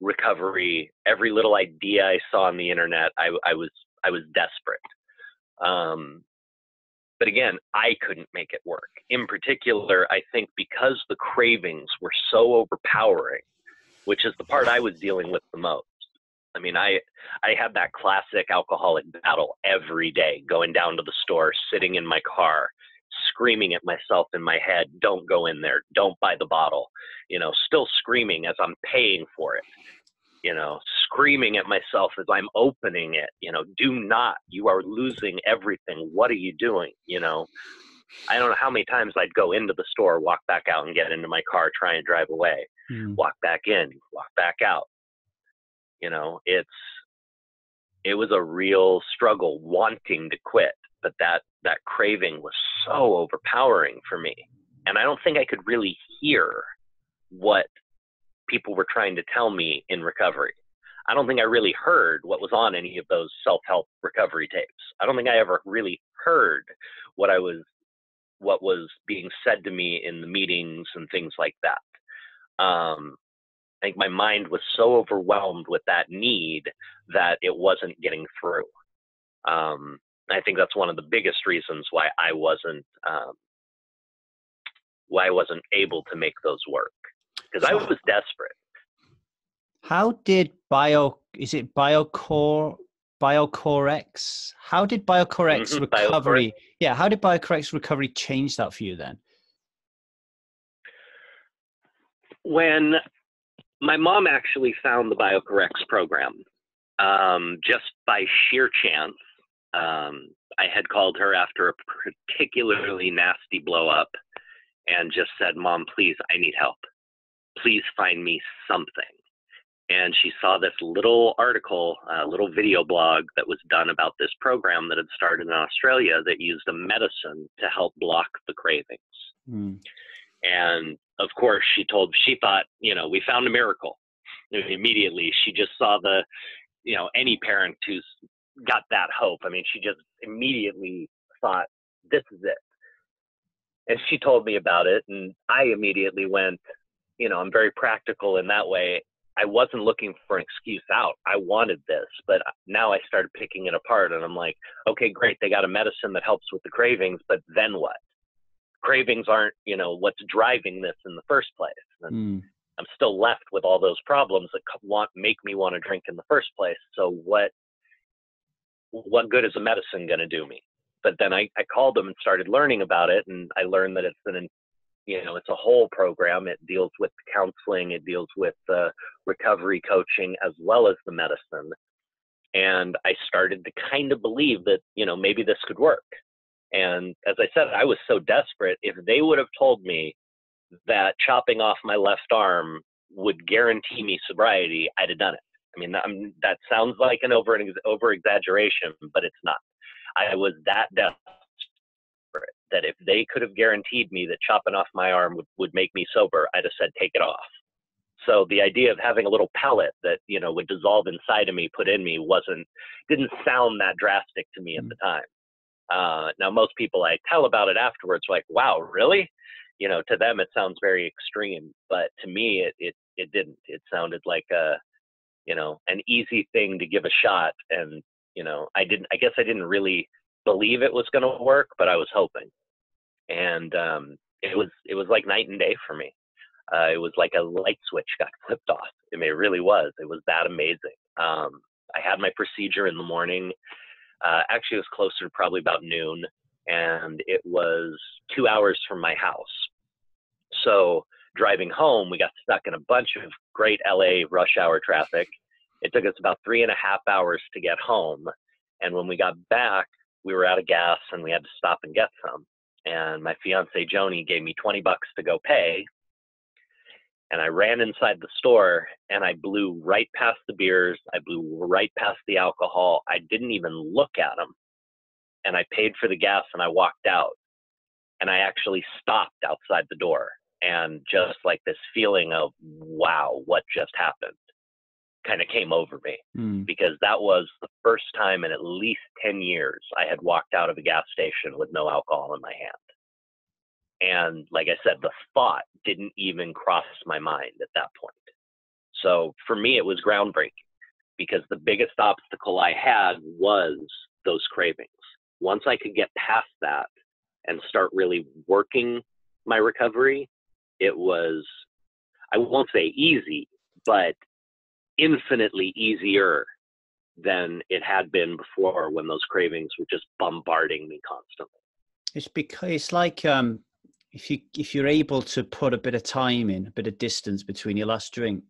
recovery, every little idea I saw on the internet. I was desperate. But again, I couldn't make it work. In particular, I think because the cravings were so overpowering, which is the part I was dealing with the most. I mean, I had that classic alcoholic battle every day, going down to the store, sitting in my car, screaming at myself in my head, don't go in there, don't buy the bottle, you know, still screaming as I'm paying for it, you know, screaming at myself as I'm opening it, you know, do not, you are losing everything. What are you doing? You know, I don't know how many times I'd go into the store, walk back out and get into my car, try and drive away, walk back in, walk back out. You know, it was a real struggle wanting to quit, but that craving was so overpowering for me. And I don't think I could really hear what people were trying to tell me in recovery. I don't think I really heard what was on any of those self-help recovery tapes. I don't think I ever really heard what was being said to me in the meetings and things like that. I think my mind was so overwhelmed with that need that it wasn't getting through. I think that's one of the biggest reasons why I wasn't able to make those work, because I was desperate.
How did BioCoRx? How did BioCoRx Recovery? How did BioCoRx Recovery change that for you then?
When my mom actually found the BioCoRx program, just by sheer chance, I had called her after a particularly nasty blow up and just said, Mom, please, I need help. Please find me something. And she saw this little article, a little video blog that was done about this program that had started in Australia that used a medicine to help block the cravings. And of course, she thought, you know, we found a miracle. Immediately, she just saw any parent who's got that hope. I mean, she just immediately thought, this is it. And she told me about it, and I immediately went, you know, I'm very practical in that way. I wasn't looking for an excuse out. I wanted this, but now I started picking it apart, and I'm like, okay, great. They got a medicine that helps with the cravings, but then what? Cravings aren't, you know, what's driving this in the first place. And I'm still left with all those problems that make me want to drink in the first place. So what good is a medicine going to do me? But then I called them and started learning about it, and I learned that it's a whole program. It deals with counseling, it deals with recovery coaching, as well as the medicine. And I started to kind of believe that, you know, maybe this could work. And as I said, I was so desperate. If they would have told me that chopping off my left arm would guarantee me sobriety, I'd have done it. I mean, that sounds like an over exaggeration, but it's not. I was that desperate that if they could have guaranteed me that chopping off my arm would make me sober, I'd have said, take it off. So the idea of having a little pellet that, you know, would dissolve inside of me, put in me, didn't sound that drastic to me at the time. Now, most people I tell about it afterwards are like, wow, really? you know, to them it sounds very extreme, but to me it didn't. It sounded like a, you know, an easy thing to give a shot. And, you know, I guess I didn't really believe it was going to work, but I was hoping. And it was like night and day for me. It was like a light switch got flipped off. I mean, it really was. It was that amazing. I had my procedure in the morning. Actually, it was closer to probably about noon, and it was 2 hours from my house. So driving home, we got stuck in a bunch of great LA rush hour traffic. It took us about 3.5 hours to get home. And when we got back, we were out of gas and we had to stop and get some. And my fiance, Joni, gave me $20 to go pay. And I ran inside the store and I blew right past the beers. I blew right past the alcohol. I didn't even look at them. And I paid for the gas and I walked out. And I actually stopped outside the door. And just like this feeling of, wow, what just happened kind of came over me. Because that was the first time in at least 10 years I had walked out of a gas station with no alcohol in my hand. And like I said, the thought didn't even cross my mind at that point. So for me, it was groundbreaking because the biggest obstacle I had was those cravings. Once I could get past that and start really working my recovery, it was, I won't say easy, but infinitely easier than it had been before when those cravings were just bombarding me constantly.
It's because it's like if you're able to put a bit of time in, a bit of distance between your last drink,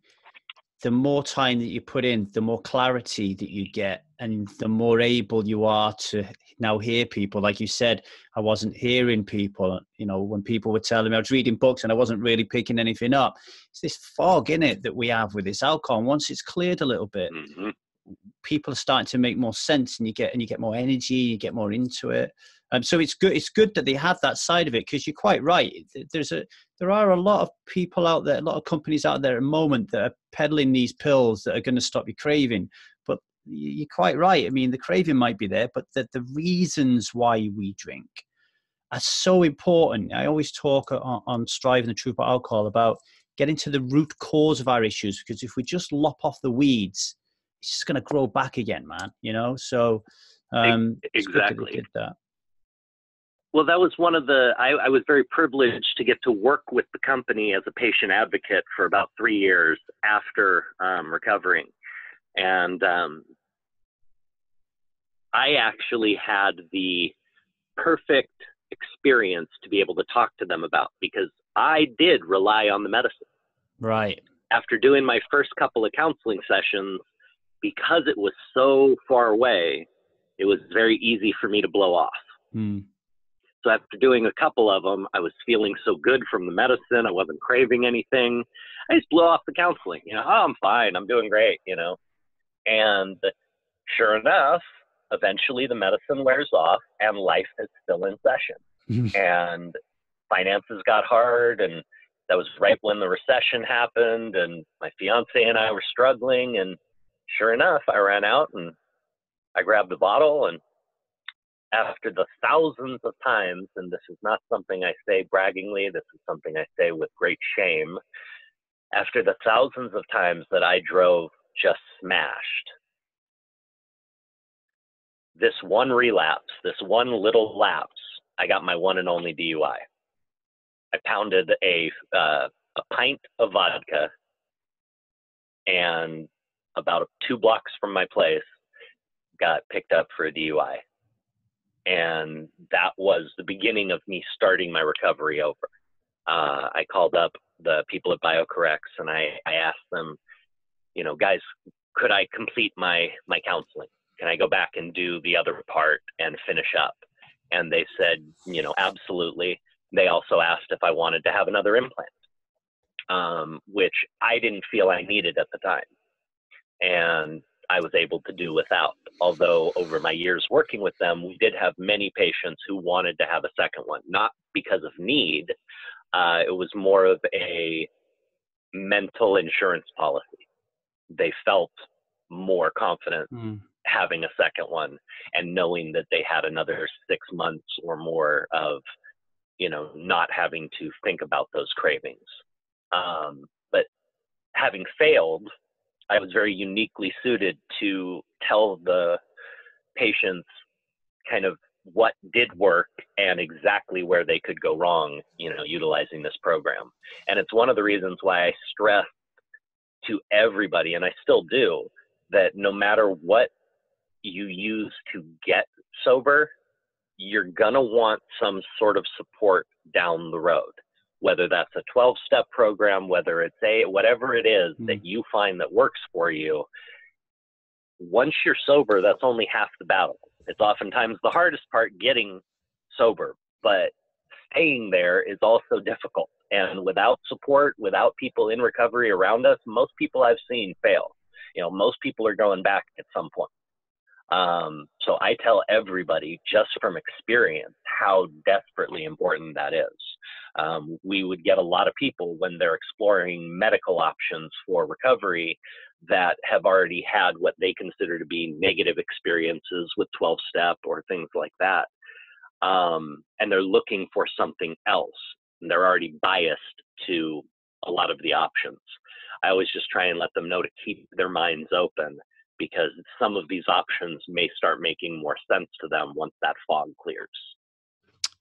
the more time that you put in, the more clarity that you get, and the more able you are to now hear people. Like you said, I wasn't hearing people, you know, when people were telling me, I was reading books and I wasn't really picking anything up. It's this fog in it that we have with this alcohol. And once it's cleared a little bit, people are starting to make more sense, and you get more energy, you get more into it. So it's good that they have that side of it, because you're quite right. There are a lot of people out there, a lot of companies out there at the moment that are peddling these pills that are going to stop your craving. But you're quite right. I mean, the craving might be there, but the reasons why we drink are so important. I always talk on Striving the Trouper Alcohol about getting to the root cause of our issues, because if we just lop off the weeds, it's just going to grow back again, man. You know, so
exactly.
Did that.
Well, that was one of the, I was very privileged to get to work with the company as a patient advocate for about 3 years after recovering. And I actually had the perfect experience to be able to talk to them about, because I did rely on the medicine.
Right.
After doing my first couple of counseling sessions, because it was so far away, it was very easy for me to blow off. So after doing a couple of them, I was feeling so good from the medicine. I wasn't craving anything. I just blew off the counseling. You know, oh, I'm fine. I'm doing great, you know. And sure enough, eventually the medicine wears off and life is still in session. And finances got hard, and that was right when the recession happened, and my fiance and I were struggling. And sure enough, I ran out and I grabbed a bottle, and after the thousands of times, and this is not something I say braggingly, this is something I say with great shame, after the thousands of times that I drove just smashed, this one relapse, this one little lapse, I got my one and only DUI. I pounded a pint of vodka, and about 2 blocks from my place, got picked up for a DUI. And that was the beginning of me starting my recovery over. I called up the people at BioCoRx and I asked them, you know, guys, could I complete my counseling? Can I go back and do the other part and finish up? And they said, you know, absolutely. They also asked if I wanted to have another implant, which I didn't feel I needed at the time. And I was able to do without. Although over my years working with them, we did have many patients who wanted to have a second one, not because of need. It was more of a mental insurance policy. They felt more confident having a second one and knowing that they had another 6 months or more of not having to think about those cravings. But having failed, I was very uniquely suited to tell the patients kind of what did work and exactly where they could go wrong, utilizing this program. And it's one of the reasons why I stress to everybody, and I still do, that no matter what you use to get sober, you're gonna want some sort of support down the road, whether that's a 12-step program, whether it's whatever it is that you find that works for you. Once you're sober, that's only half the battle. It's oftentimes the hardest part, getting sober, but staying there is also difficult. And without support, without people in recovery around us, most people I've seen fail. Most people are going back at some point. So I tell everybody, just from experience, how desperately important that is. We would get a lot of people when they're exploring medical options for recovery that have already had what they consider to be negative experiences with 12-step or things like that. And they're looking for something else. And they're already biased to a lot of the options. I always just try and let them know to keep their minds open, because some of these options may start making more sense to them once that fog clears.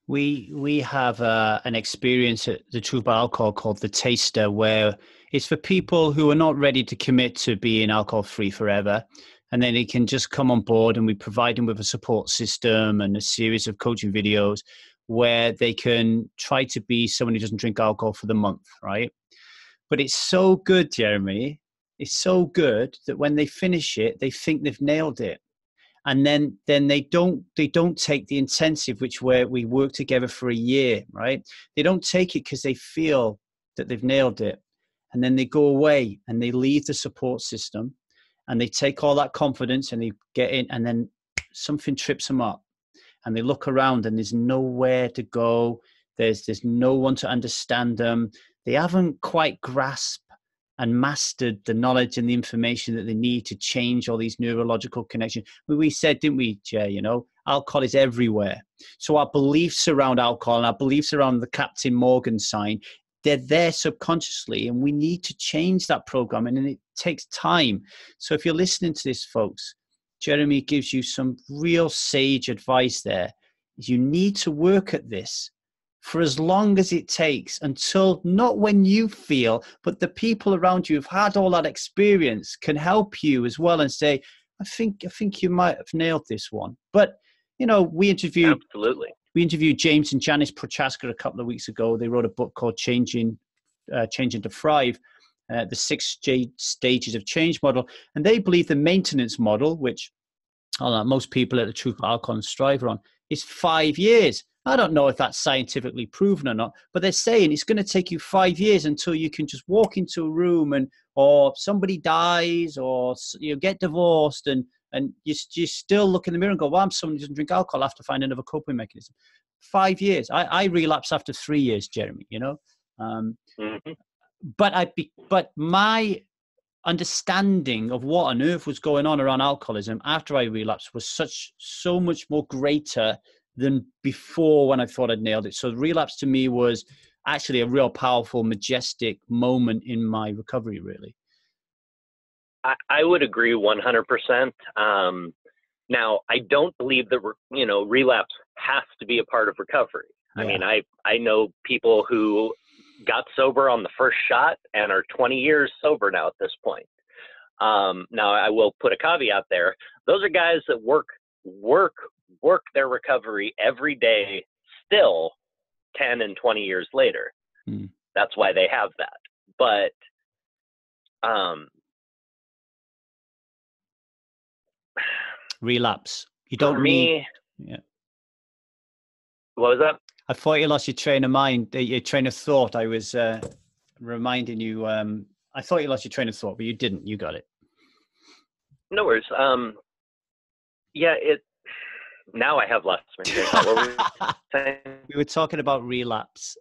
We have an experience at the Trouper Alcohol called the Taster, where it's for people who are not ready to commit to being alcohol-free forever. And then they can just come on board, and we provide them with a support system and a series of coaching videos where they can try to be someone who doesn't drink alcohol for the month, right? But it's so good, Jeremy. It's so good that when they finish it, they think they've nailed it. And then they don't take the intensive, where we work together for a year, right? They don't take it because they feel that they've nailed it. And then they go away and they leave the support system, and they take all that confidence and they get in, and then something trips them up, and they look around and there's nowhere to go. There's no one to understand them. They haven't quite grasped and mastered the knowledge and the information that they need to change all these neurological connections. We said, didn't we, Jay, alcohol is everywhere. So our beliefs around alcohol and our beliefs around the Captain Morgan sign, they're there subconsciously, and we need to change that programming, and it takes time. So if you're listening to this, folks, Jeremy gives you some real sage advice there. You need to work at this for as long as it takes, until not when you feel, but the people around you who've had all that experience can help you as well and say, I think you might have nailed this one. But, we interviewed James and Janice Prochaska a couple of weeks ago. They wrote a book called Changing to Thrive, the 6 stages of change model. And they believe the maintenance model, which most people at the Trouper Alcohol and Strive are on, is 5 years. I don't know if that's scientifically proven or not, but they're saying it's going to take you 5 years until you can just walk into a room or somebody dies or you get divorced and you still look in the mirror and go, well, I'm someone who doesn't drink alcohol. I have to find another coping mechanism. 5 years. I relapsed after 3 years, Jeremy, But my understanding of what on earth was going on around alcoholism after I relapsed was so much more greater than before, when I thought I'd nailed it. So relapse to me was actually a real powerful, majestic moment in my recovery, really.
I would agree 100%. Now, I don't believe that, relapse has to be a part of recovery. Yeah. I mean, I know people who got sober on the first shot and are 20 years sober now at this point. Now, I will put a caveat there. Those are guys that work their recovery every day, still 10 and 20 years later. That's why they have that. But
relapse, you don't need. Yeah.
What was that?
I thought you lost your train of mind, your train of thought. I was reminding you. I thought you lost your train of thought, but you didn't. You got it.
No worries. Now I have lost my train of thought. What were we saying?
We were talking about relapse.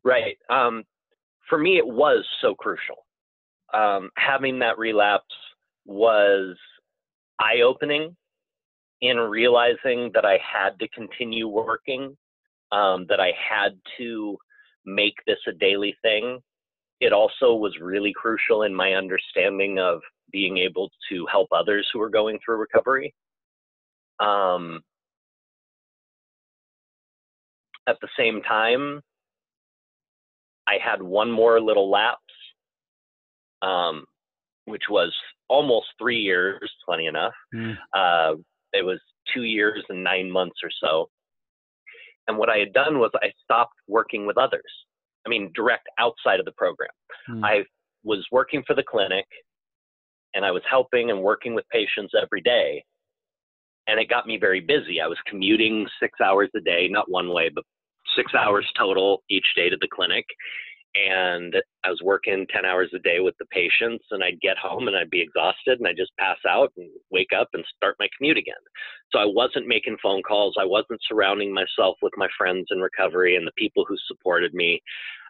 Right. For me, it was so crucial. Having that relapse was eye-opening. in realizing that I had to continue working, that I had to make this a daily thing, it also was really crucial in my understanding of being able to help others who are going through recovery. At the same time, I had one more little lapse, which was almost 3 years, funny enough. It was 2 years and 9 months or so. And what I had done was I stopped working with others. I mean, direct outside of the program. I was working for the clinic, and I was helping and working with patients every day. And it got me very busy. I was commuting 6 hours a day, not one way, but 6 hours total each day to the clinic. And I was working 10 hours a day with the patients, and I'd get home and I'd be exhausted, and I'd just pass out and wake up and start my commute again. So I wasn't making phone calls. I wasn't surrounding myself with my friends in recovery and the people who supported me.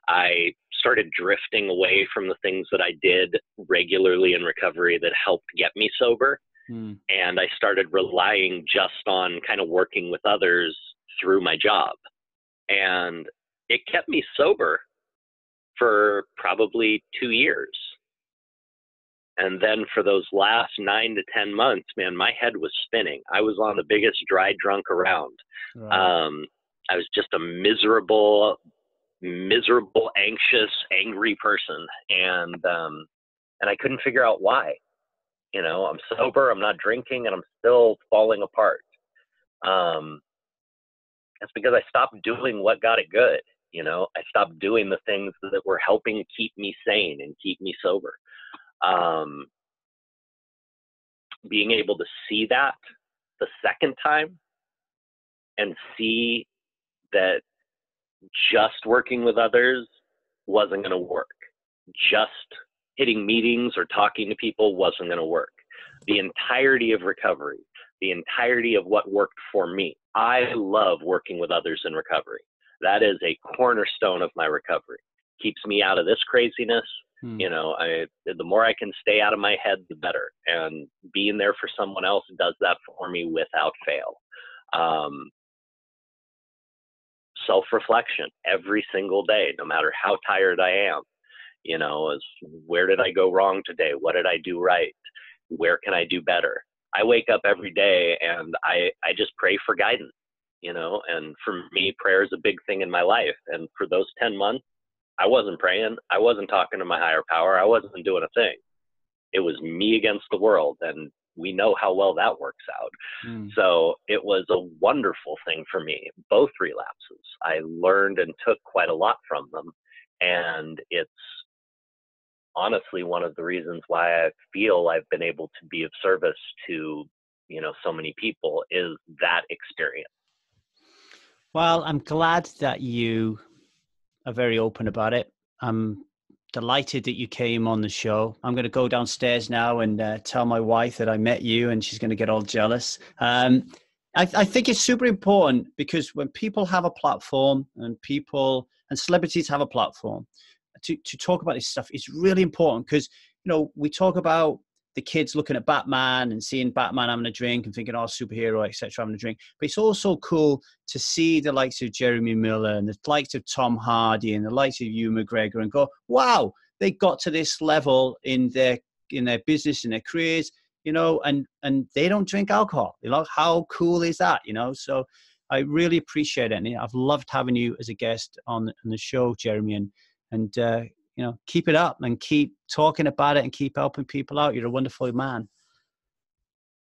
I started drifting away from the things that I did regularly in recovery that helped get me sober. And I started relying just on kind of working with others through my job. And it kept me sober for probably 2 years. And then for those last 9 to 10 months, man, my head was spinning. I was on the biggest dry drunk around. Right. I was just a miserable, anxious, angry person. And I couldn't figure out why. You know, I'm sober, I'm not drinking, and I'm still falling apart. That's because I stopped doing what got it good. You know, I stopped doing the things that were helping keep me sane and keep me sober. Being able to see that the second time and see that just working with others wasn't going to work. Just hitting meetings or talking to people wasn't going to work. The entirety of recovery, the entirety of what worked for me. I love working with others in recovery. That is a cornerstone of my recovery. Keeps me out of this craziness. You know, the more I can stay out of my head, the better. And being there for someone else does that for me without fail. Self-reflection every single day, no matter how tired I am. You know, is where did I go wrong today? What did I do right? Where can I do better? I wake up every day and I just pray for guidance, you know, and for me, prayer is a big thing in my life. And for those 10 months, I wasn't praying. I wasn't talking to my higher power. I wasn't doing a thing. It was me against the world. And we know how well that works out. So it was a wonderful thing for me, both relapses. I learned and took quite a lot from them. And it's honestly one of the reasons why I feel I've been able to be of service to, you know, so many people is that experience.
Well, I'm glad that you are very open about it. I'm delighted that you came on the show. I'm going to go downstairs now and tell my wife that I met you, and she's going to get all jealous. I think it's super important because when people have a platform and celebrities have a platform to talk about this stuff, it's really important because, you know, we talk about the kids looking at Batman and seeing Batman having a drink and thinking, oh, superhero, etc., having a drink. But it's also cool to see the likes of Jeremy Miller and the likes of Tom Hardy and the likes of Ewan McGregor and go, wow, they got to this level in their business, in their careers, you know, and they don't drink alcohol. You know, how cool is that? You know, so I really appreciate it. And I've loved having you as a guest on the show, Jeremy, and you know, keep it up and keep talking about it and keep helping people out. You're a wonderful man.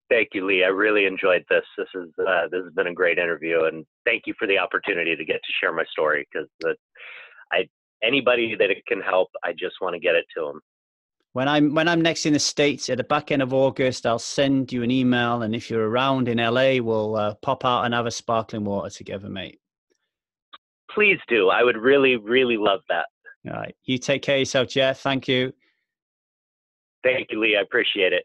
Thank you, Lee. I really enjoyed this. This has been a great interview, and thank you for the opportunity to get to share my story, because anybody that it can help, I just want to get it to them.
When I'm next in the States at the back end of August, I'll send you an email, and if you're around in LA, we'll pop out and have a sparkling water together, mate.
Please do. I would really, really love that.
All right. You take care of yourself, Jeff. Thank you.
Thank you, Lee. I appreciate it.